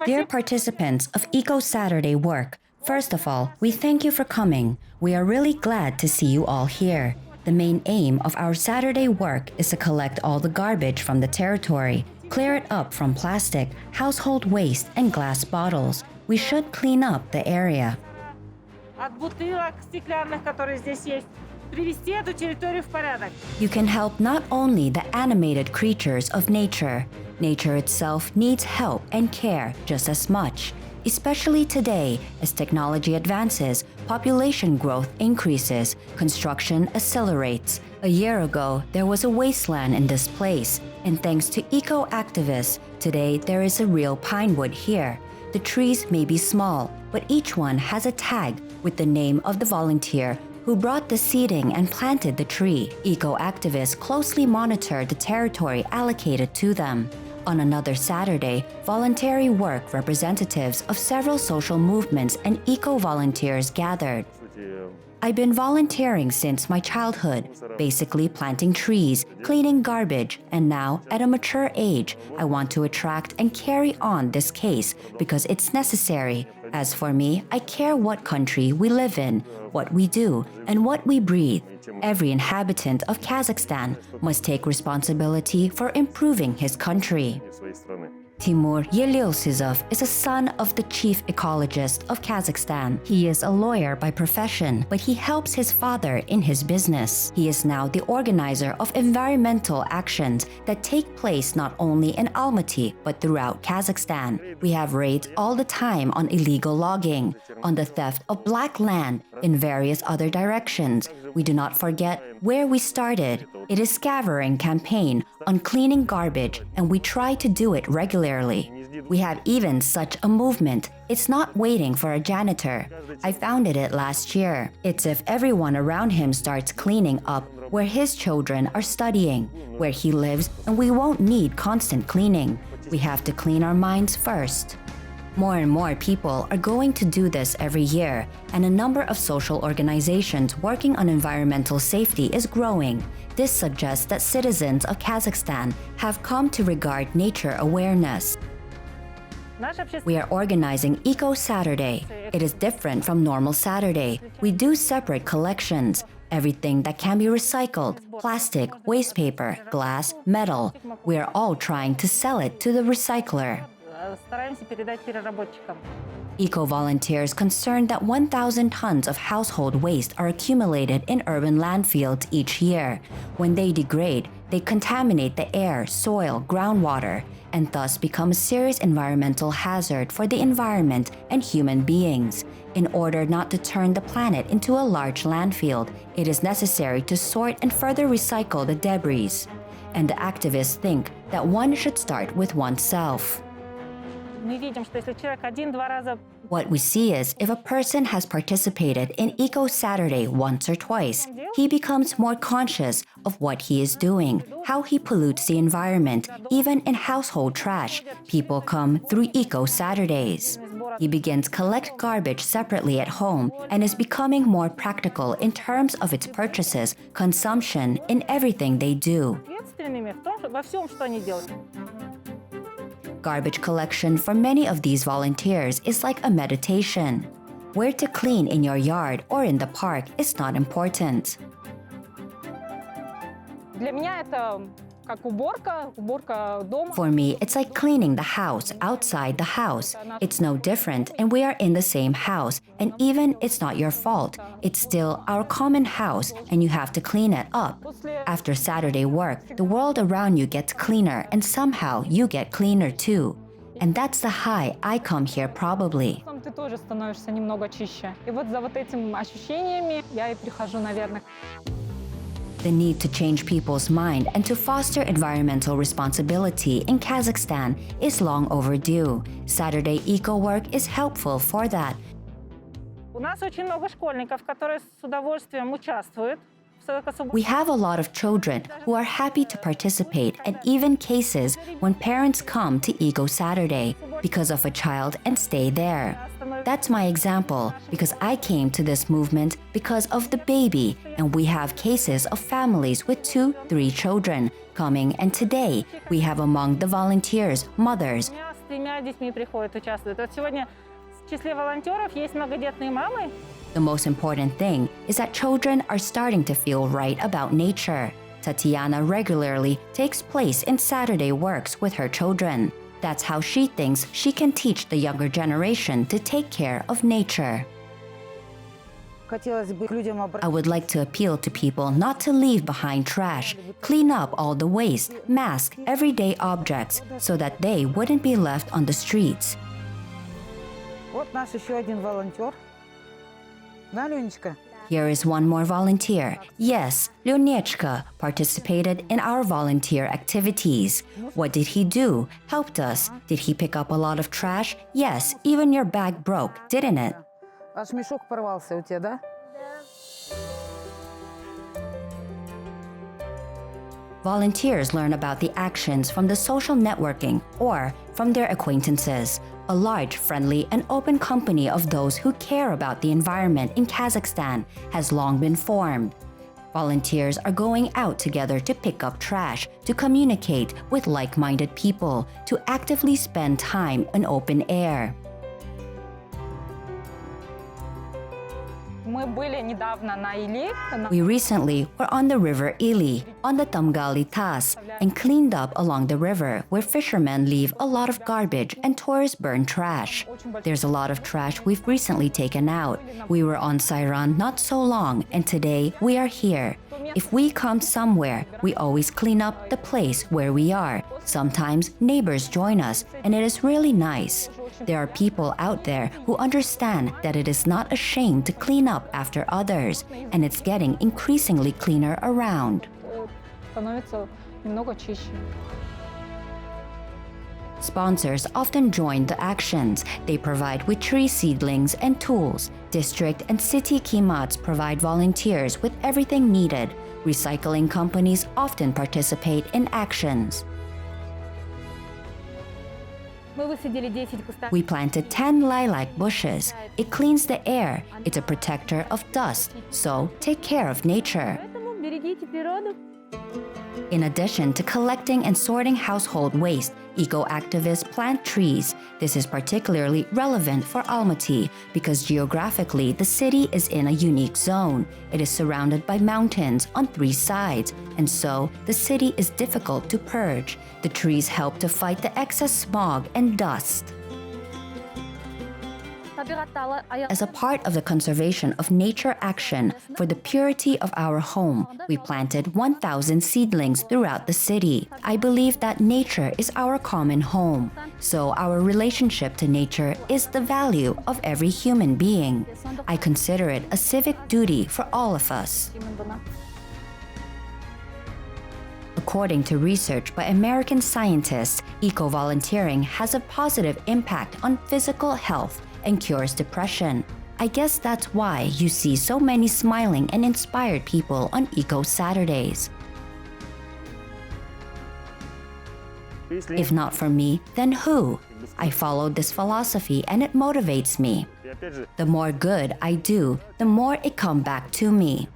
Dear participants of Eco Saturday work, first of all, we thank you for coming. We are really glad to see you all here. The main aim of our Saturday work is to collect all the garbage from the territory, clear it up from plastic, household waste, and glass bottles. We should clean up the area. You can help not only the animated creatures of nature. Nature itself needs help and care just as much. Especially today, as technology advances, population growth increases, construction accelerates. A year ago, there was a wasteland in this place, and thanks to eco-activists, today there is a real pinewood here. The trees may be small, but each one has a tag with the name of the volunteer who brought the seeding and planted the tree. Eco-activists closely monitor the territory allocated to them. On another Saturday, voluntary work representatives of several social movements and eco-volunteers gathered. I've been volunteering since my childhood, basically planting trees, cleaning garbage, and now, at a mature age, I want to attract and carry on this case because it's necessary. As for me, I care what country we live in, what we do, and what we breathe. Every inhabitant of Kazakhstan must take responsibility for improving his country. Timur Yelyosizov is a son of the chief ecologist of Kazakhstan. He is a lawyer by profession, but he helps his father in his business. He is now the organizer of environmental actions that take place not only in Almaty, but throughout Kazakhstan. We have raids all the time on illegal logging, on the theft of black land, in various other directions. We do not forget where we started. It is scavenging campaign on cleaning garbage, and we try to do it regularly. We have even such a movement. It's not waiting for a janitor. I founded it last year. It's if everyone around him starts cleaning up where his children are studying, where he lives, and we won't need constant cleaning. We have to clean our minds first. More and more people are going to do this every year, and a number of social organizations working on environmental safety is growing. This suggests that citizens of Kazakhstan have come to regard nature awareness. We are organizing Eco Saturday. It is different from normal Saturday. We do separate collections. Everything that can be recycled, plastic, waste paper, glass, metal. We are all trying to sell it to the recycler. Eco-volunteers concerned that 1,000 tons of household waste are accumulated in urban landfills each year. When they degrade, they contaminate the air, soil, groundwater, and thus become a serious environmental hazard for the environment and human beings. In order not to turn the planet into a large landfill, it is necessary to sort and further recycle the debris. And the activists think that one should start with oneself. What we see is if a person has participated in Eco Saturday once or twice, he becomes more conscious of what he is doing, how he pollutes the environment. Even in household trash, people come through Eco Saturdays. He begins collect garbage separately at home and is becoming more practical in terms of its purchases, consumption, in everything they do. Garbage collection for many of these volunteers is like a meditation. Where to clean in your yard or in the park is not important. For me, it's like cleaning the house outside the house. It's no different, and we are in the same house. And even it's not your fault. It's still our common house, and you have to clean it up. After Saturday work, the world around you gets cleaner, and somehow you get cleaner too. And that's the high I come here probably. The need to change people's mind and to foster environmental responsibility in Kazakhstan is long overdue. Saturday Eco Work is helpful for that. We have a lot of children who are happy to participate, and even cases when parents come to Eco Saturday because of a child and stay there. That's my example because I came to this movement because of the baby, and we have cases of families with 2, 3 children coming, and today we have among the volunteers mothers. С 3 детьми приходят, участвуют. Вот сегодня в числе волонтеров есть многодетные мамы. The most important thing is that children are starting to feel right about nature. Tatiana regularly takes place in Saturday works with her children. That's how she thinks she can teach the younger generation to take care of nature. I would like to appeal to people not to leave behind trash, clean up all the waste, mask everyday objects so that they wouldn't be left on the streets. Вот наш еще один волонтер. Да, Ленечка? Here is one more volunteer. Yes, Leonechka participated in our volunteer activities. What did he do? Helped us. Did he pick up a lot of trash? Yes, even your bag broke, didn't it? Аж мешок порвался у тебя, да? Volunteers learn about the actions from the social networking or from their acquaintances. A large, friendly, and open company of those who care about the environment in Kazakhstan has long been formed. Volunteers are going out together to pick up trash, to communicate with like-minded people, to actively spend time in open air. We recently were on the river Ili, on the Tamgali Tas, and cleaned up along the river where fishermen leave a lot of garbage and tourists burn trash. There's a lot of trash we've recently taken out. We were on Sairan not so long, and today we are here. If we come somewhere, we always clean up the place where we are. Sometimes neighbors join us, and it is really nice. There are people out there who understand that it is not a shame to clean up after others, and it's getting increasingly cleaner around. Sponsors often join the actions. They provide with tree seedlings and tools. District and city Akimats provide volunteers with everything needed. Recycling companies often participate in actions. We planted 10 lilac bushes. It cleans the air. It's a protector of dust. So take care of nature. In addition to collecting and sorting household waste, eco-activists plant trees. This is particularly relevant for Almaty because geographically the city is in a unique zone. It is surrounded by mountains on 3 sides, and so the city is difficult to purge. The trees help to fight the excess smog and dust. As a part of the conservation of nature action for the purity of our home, we planted 1,000 seedlings throughout the city. I believe that nature is our common home, so our relationship to nature is the value of every human being. I consider it a civic duty for all of us. According to research by American scientists, eco-volunteering has a positive impact on physical health and cures depression. I guess that's why you see so many smiling and inspired people on Eco Saturdays. If not for me, then who? I followed this philosophy and it motivates me. The more good I do, the more it comes back to me.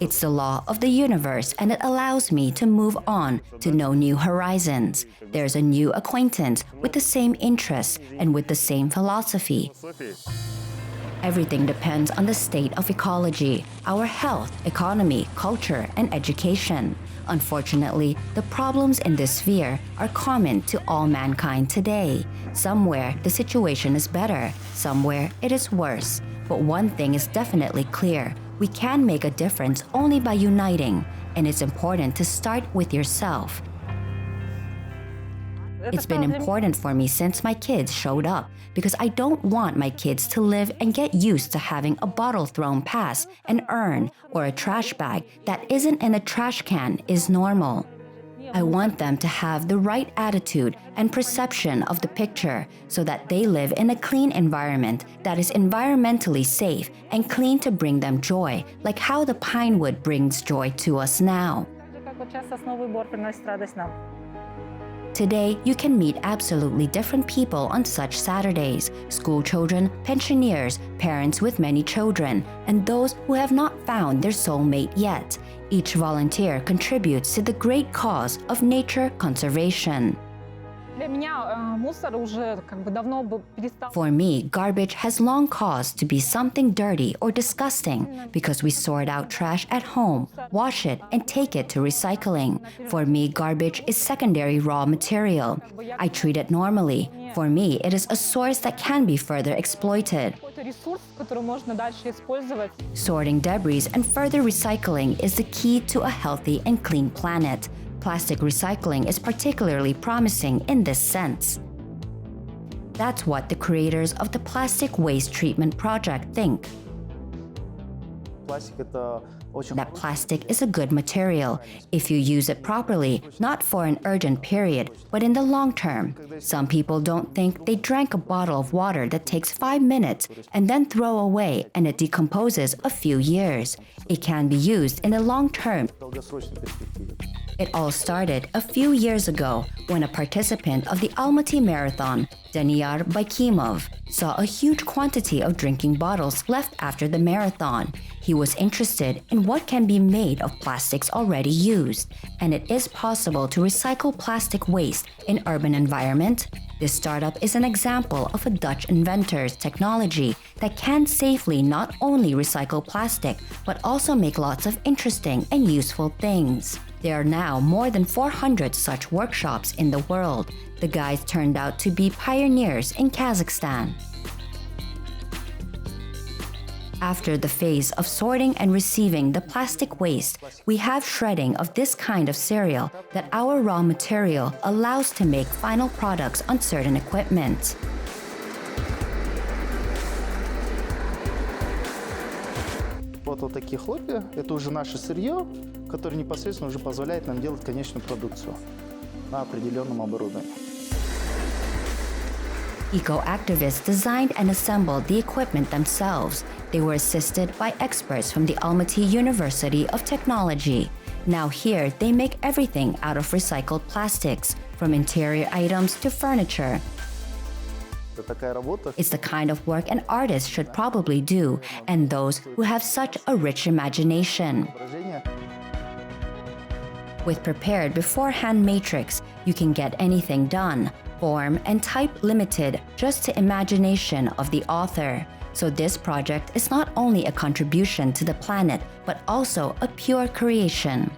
It's the law of the universe and it allows me to move on to know new horizons. There's a new acquaintance with the same interests and with the same philosophy. Everything depends on the state of ecology, our health, economy, culture, and education. Unfortunately, the problems in this sphere are common to all mankind today. Somewhere the situation is better, somewhere it is worse. But one thing is definitely clear. We can make a difference only by uniting, and it's important to start with yourself. It's been important for me since my kids showed up because I don't want my kids to live and get used to having a bottle thrown past an urn or a trash bag that isn't in a trash can is normal. I want them to have the right attitude and perception of the picture so that they live in a clean environment that is environmentally safe and clean to bring them joy, like how the pinewood brings joy to us now. Today, you can meet absolutely different people on such Saturdays: school children, pensioners, parents with many children, and those who have not found their soulmate yet. Each volunteer contributes to the great cause of nature conservation. Для меня мусор уже давно перестал. For me, garbage has long caused to be something dirty or disgusting because we sort out trash at home, wash it, and take it to recycling. For me, garbage is secondary raw material. I treat it normally. For me, it is a source that can be further exploited. Ресурс, который можно дальше использовать. Sorting debris and further recycling is the key to a healthy and clean planet. Plastic recycling is particularly promising in this sense. That's what the creators of the Plastic Waste Treatment Project think. That plastic is a good material if you use it properly, not for an urgent period, but in the long term. Some people don't think they drank a bottle of water that takes 5 minutes and then throw away and it decomposes a few years. It can be used in the long term. It all started a few years ago when a participant of the Almaty Marathon, Daniyar Baykimov, saw a huge quantity of drinking bottles left after the marathon. He was interested in what can be made of plastics already used, and it is possible to recycle plastic waste in urban environment. This startup is an example of a Dutch inventor's technology that can safely not only recycle plastic, but also make lots of interesting and useful things. There are now more than 400 such workshops in the world. The guys turned out to be pioneers in Kazakhstan. After the phase of sorting and receiving the plastic waste, we have shredding of this kind of cereal that our raw material allows to make final products on certain equipment. Вот такие хлопья, это уже наше сырье, которое непосредственно уже позволяет нам делать конечную продукцию на определенном оборудовании. Eco-activists designed and assembled the equipment themselves. They were assisted by experts from the Almaty University of Technology. Now here, they make everything out of recycled plastics, from interior items to furniture. It's the kind of work an artist should probably do, and those who have such a rich imagination. With prepared beforehand matrix, you can get anything done, form and type limited just to imagination of the author. So this project is not only a contribution to the planet, but also a pure creation.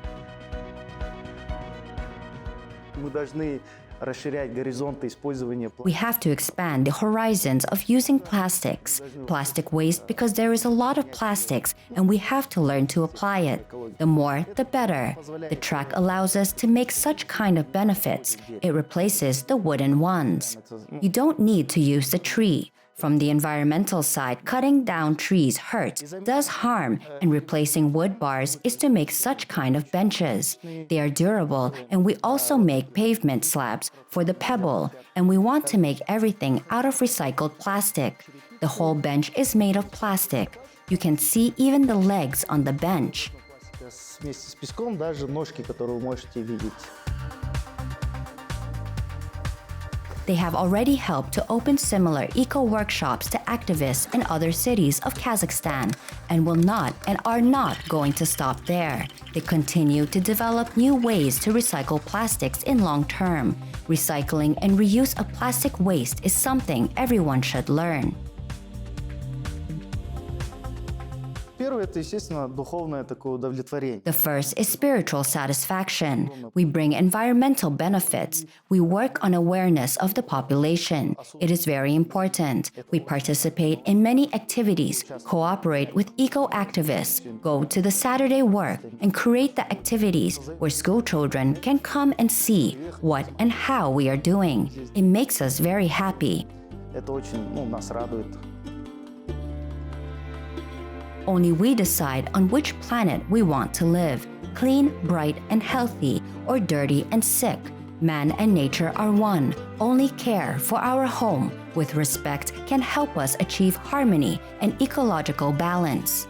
We have to expand the horizons of using plastics, plastic waste, because there is a lot of plastics and we have to learn to apply it. The more, the better. The track allows us to make such kind of benefits. It replaces the wooden ones. You don't need to use the tree. From the environmental side, cutting down trees hurts, does harm, and replacing wood bars is to make such kind of benches. They are durable, and we also make pavement slabs for the pebble, and we want to make everything out of recycled plastic. The whole bench is made of plastic. You can see even the legs on the bench. They have already helped to open similar eco-workshops to activists in other cities of Kazakhstan and will not and are not going to stop there. They continue to develop new ways to recycle plastics in long term. Recycling and reuse of plastic waste is something everyone should learn. The first is spiritual satisfaction. We bring environmental benefits. We work on awareness of the population. It is very important. We participate in many activities, cooperate with eco-activists, go to the Saturday work, and create the activities where school children can come and see what and how we are doing. It makes us very happy. Only we decide on which planet we want to live, clean, bright, and healthy, or dirty and sick. Man and nature are one. Only care for our home with respect can help us achieve harmony and ecological balance.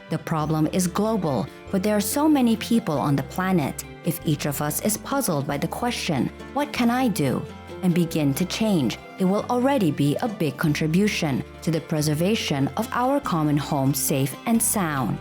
The problem is global, but there are so many people on the planet. If each of us is puzzled by the question, what can I do? And begin to change, it will already be a big contribution to the preservation of our common home safe and sound.